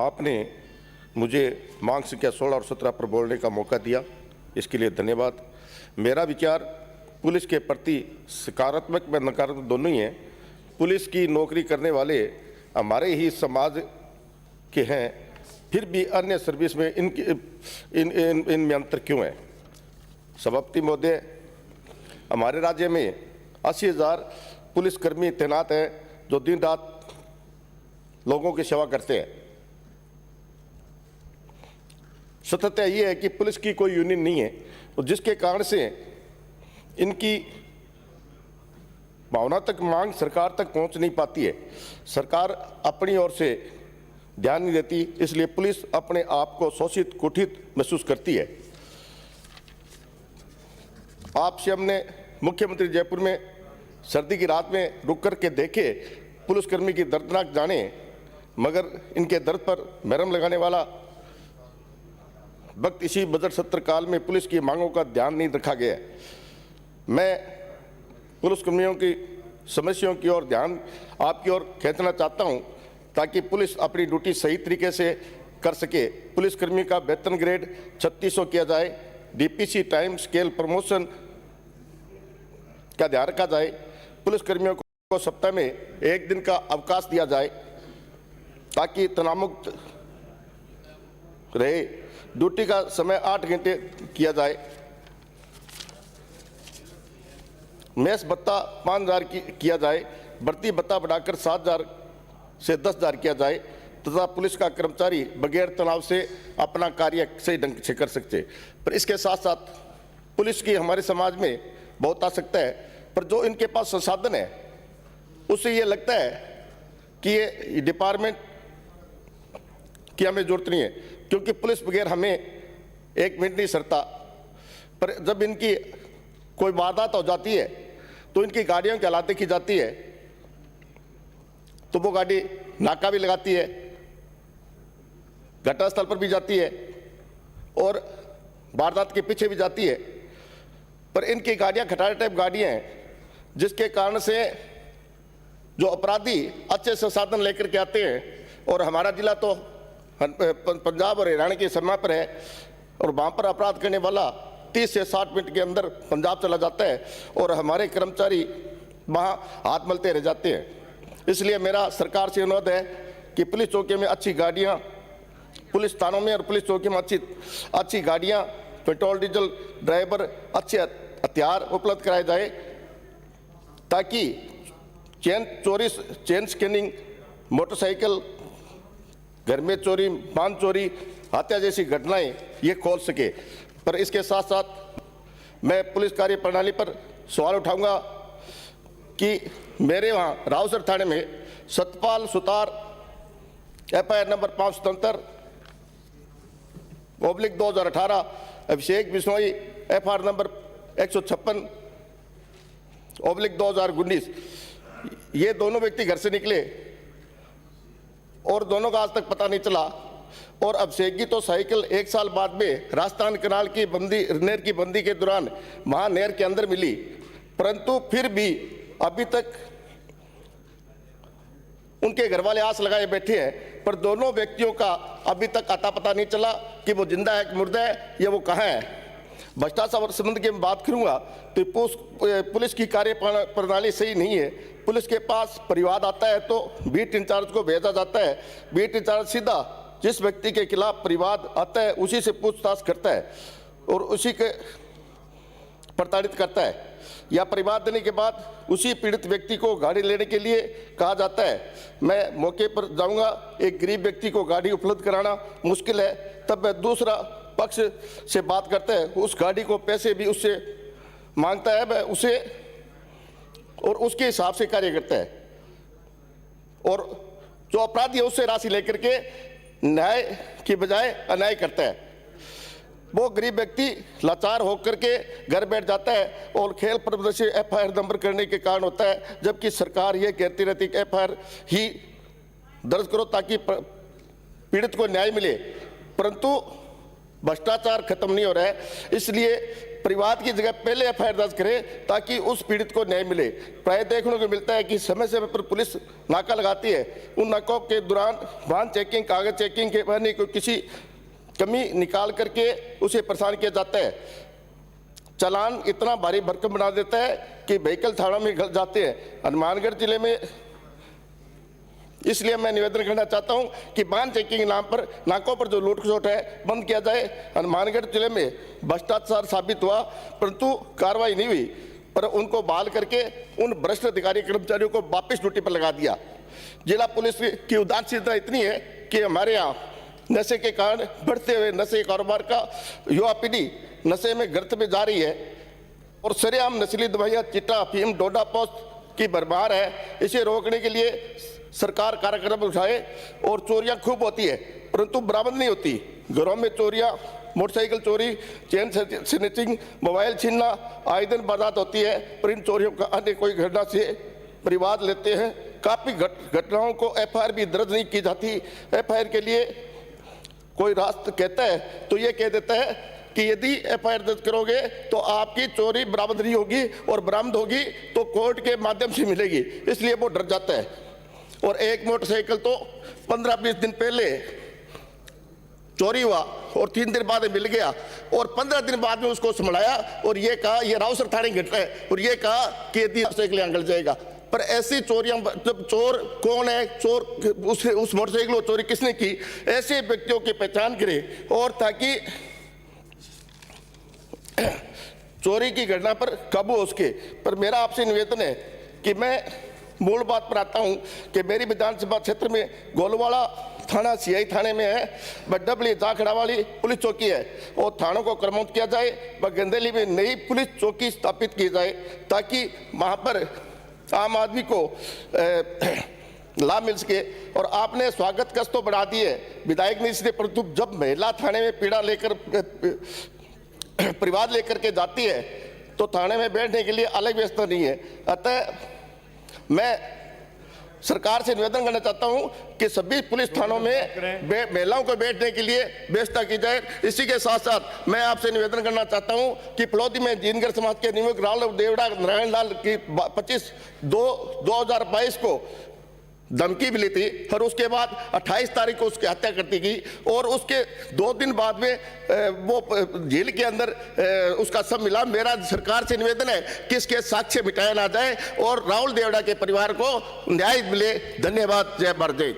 आपने मुझे मांग संख्या 16 और 17 पर बोलने का मौका दिया, इसके लिए धन्यवाद। मेरा विचार पुलिस के प्रति सकारात्मक व नकारात्मक दोनों ही हैं। पुलिस की नौकरी करने वाले हमारे ही समाज के हैं, फिर भी अन्य सर्विस में इनमें अंतर क्यों है? सभापति महोदय, हमारे राज्य में 80,000 पुलिसकर्मी तैनात हैं जो दिन रात लोगों की सेवा करते हैं। सत्यता ये है कि पुलिस की कोई यूनियन नहीं है, और जिसके कारण से इनकी भावनात्मक मांग सरकार तक पहुंच नहीं पाती है। सरकार अपनी ओर से ध्यान नहीं देती, इसलिए पुलिस अपने आप को शोषित कुठित महसूस करती है। आपसे हमने मुख्यमंत्री जयपुर में सर्दी की रात में रुक कर के देखे, पुलिसकर्मी की दर्दनाक जाने, मगर इनके दर्द पर मरहम लगाने वाला वक्त इसी बजट सत्र काल में पुलिस की मांगों का ध्यान नहीं रखा गया। मैं पुलिसकर्मियों की समस्याओं की ओर ध्यान आपकी ओर खींचना चाहता हूं, ताकि पुलिस अपनी ड्यूटी सही तरीके से कर सके। पुलिसकर्मी का वेतन ग्रेड 3600 किया जाए, डीपीसी टाइम स्केल प्रमोशन का ध्यान रखा जाए, पुलिसकर्मियों को सप्ताह में 1 दिन का अवकाश दिया जाए ताकि तनावमुक्त रहे। ड्यूटी का समय 8 घंटे किया जाए। मेस भत्ता 5,000 किया जाए, भर्ती भत्ता बढ़ाकर 7,000 से 10,000 किया जाए, तथा पुलिस का कर्मचारी बगैर तनाव से अपना कार्य सही ढंग से कर सकते। पर इसके साथ साथ पुलिस की हमारे समाज में बहुत आवश्यकता है, पर जो इनके पास संसाधन है उससे ये लगता है कि ये डिपार्टमेंट की हमें जरूरत नहीं है, क्योंकि पुलिस बगैर हमें 1 मिनट नहीं सरता। पर जब इनकी कोई वारदात हो जाती है तो इनकी गाड़ियों की हालत देखी जाती है, तो वो गाड़ी नाका भी लगाती है, घटनास्थल पर भी जाती है और वारदात के पीछे भी जाती है। पर इनकी गाड़ियां खटारे टाइप गाड़ियां हैं, जिसके कारण से जो अपराधी अच्छे संसाधन लेकर के आते हैं, और हमारा जिला तो पंजाब और हरियाणा की सीमा पर है, और वहाँ पर अपराध करने वाला 30 से 60 मिनट के अंदर पंजाब चला जाता है और हमारे कर्मचारी वहाँ हाथ मलते रह जाते हैं। इसलिए मेरा सरकार से अनुरोध है कि पुलिस चौकी में अच्छी गाड़ियाँ, पुलिस थानों में और पुलिस चौकी में अच्छी गाड़ियाँ, पेट्रोल डीजल ड्राइवर, अच्छे हथियार उपलब्ध कराए जाए, ताकि चेन स्कैनिंग, मोटरसाइकिल, घर में चोरी, पान चोरी, हत्या जैसी घटनाएं ये खोल सके। पर इसके साथ साथ मैं पुलिस कार्य प्रणाली पर सवाल उठाऊंगा कि मेरे वहाँ रावसर थाने में सतपाल सुतार FIR नंबर 577/2018, अभिषेक बिश्नोई FIR नंबर 156/2019, ये दोनों व्यक्ति घर से निकले और दोनों का आज तक पता नहीं चला। और अभिषेक की तो साइकिल 1 साल बाद में राजस्थान कनाल की बंदी, नहर की बंदी के दौरान वहां नहर के अंदर मिली, परंतु फिर भी अभी तक उनके घर वाले आस लगाए बैठे हैं, पर दोनों व्यक्तियों का अभी तक अता पता नहीं चला कि वो जिंदा है कि मुर्दा है या वो कहाँ है। भ्रष्टाचार संबंध की मैं बात करूंगा तो पुलिस की कार्य प्रणाली सही नहीं है। पुलिस के पास परिवाद आता है तो बीट इंचार्ज को भेजा जाता है, बीट इंचार्ज सीधा जिस व्यक्ति के खिलाफ परिवाद आता है उसी से पूछताछ करता है और उसी के प्रताड़ित करता है, या परिवाद देने के बाद उसी पीड़ित व्यक्ति को गाड़ी लेने के लिए कहा जाता है। मैं मौके पर जाऊंगा, एक गरीब व्यक्ति को गाड़ी उपलब्ध कराना मुश्किल है, तब वह दूसरा पक्ष से बात करता है, उस गाड़ी को पैसे भी उससे मांगता है, वह उसे और उसके हिसाब से कार्य करता है, और जो अपराधी है उससे राशि लेकर के न्याय की बजाय अन्याय करता है। वो गरीब व्यक्ति लाचार होकर के घर बैठ जाता है और खेल प्रदर्शन FIR नंबर करने के कारण होता है, जबकि सरकार ये कहती रहती है कि FIR ही दर्ज करो ताकि पीड़ित को न्याय मिले, परंतु भ्रष्टाचार खत्म नहीं हो रहा है, इसलिए परिवाद की जगह पहले एफआईआर दर्ज करें ताकि उस पीड़ित को न्याय मिले। प्राय देखने को मिलता है कि समय समय पर पुलिस नाका लगाती है, उन नाकों के दौरान वाहन चेकिंग, कागज चेकिंग के बहाने कोई किसी कमी निकाल करके उसे परेशान किया जाता है। चालान इतना भारी भरकम बना देता है कि व्हीकल थाना में घल जाते हैं। हनुमानगढ़ जिले में इसलिए मैं निवेदन करना चाहता हूं कि वाहन चेकिंग के नाम पर नाकों पर जो लूट-खसोट है बंद किया जाए। हनुमानगढ़ जिले में भ्रष्टाचार साबित हुआ परंतु कार्रवाई नहीं हुई, पर उनको बहाल करके उन भ्रष्ट अधिकारी कर्मचारियों को वापस ड्यूटी पर लगा दिया। जिला पुलिस की उदासीनता इतनी है कि हमारे यहाँ नशे के कारण बढ़ते हुए नशे कारोबार का युवा पीढ़ी नशे में गर्त में जा रही है और सरेआम नस्ली दवाइयाँ, चिट्टा, अफीम, डोडा पोस्ट की भरमार है। इसे रोकने के लिए सरकार कार्यक्रम उठाए और चोरियां खूब होती है परंतु बरामद नहीं होती। घरों में चोरियां, मोटरसाइकिल चोरी, चेन स्नैचिंग, मोबाइल छीनना आए दिन बर्बाद होती है, पर इन चोरियों का अन्य कोई घटना से परिवाद लेते हैं। काफ़ी घटनाओं को एफआईआर भी दर्ज नहीं की जाती। एफआईआर के लिए कोई रास्ता कहता है तो ये कह देता है कि यदि एफआईआर दर्ज करोगे तो आपकी चोरी बरामद नहीं होगी और बरामद होगी तो कोर्ट के माध्यम से मिलेगी, इसलिए वो डर जाता है। और एक मोटरसाइकिल तो 15-20 दिन पहले चोरी हुआ और 3 दिन बाद मिल गया और 15 दिन बाद में उसको संभलाया और ये कहा ये रावसर थाने घट रहा है और ये कहा कि यदि मोटरसाइकिल अंगल जाएगा। पर ऐसी चोरियां, जब चोर कौन है, चोर उस मोटरसाइकिल को चोरी किसने की, ऐसे व्यक्तियों की पहचान करें और ताकि चोरी की घटना पर काबू हो सके। पर मेरा आपसे निवेदन है कि मैं मूल बात पर आता हूं कि मेरी विधानसभा क्षेत्र में गोलवाड़ा थाना सीआई थाने में है, बड्डबली जाखड़ा वाली पुलिस चौकी है और थानों को क्रमबद्ध किया जाए व गंदेली में नई पुलिस चौकी स्थापित की जाए ताकि वहां पर आम आदमी को लाभ मिल सके। और आपने स्वागत कस तो बढ़ा दी है विधायक ने इसलिए, परंतु जब महिला थाने में पीड़ा लेकर परिवार लेकर के जाती है तो थाने में बैठने के लिए अलग व्यवस्था नहीं है। अतः मैं सरकार से निवेदन करना चाहता हूं कि सभी पुलिस थानों में महिलाओं को बैठने के लिए व्यवस्था की जाए। इसी के साथ साथ मैं आपसे निवेदन करना चाहता हूं कि पलौदी में जीनगर समाज के नियुक्त राव देवड़ा नारायण लाल की 25/2/2022 को धमकी मिली थी और उसके बाद 28 तारीख को उसकी हत्या कर दी गई और उसके 2 दिन बाद में वो जेल के अंदर उसका सब मिला। मेरा सरकार से निवेदन है कि इसके साक्ष्य मिटाया ना जाए और राहुल देवड़ा के परिवार को न्याय मिले। धन्यवाद। जय भारत। जय।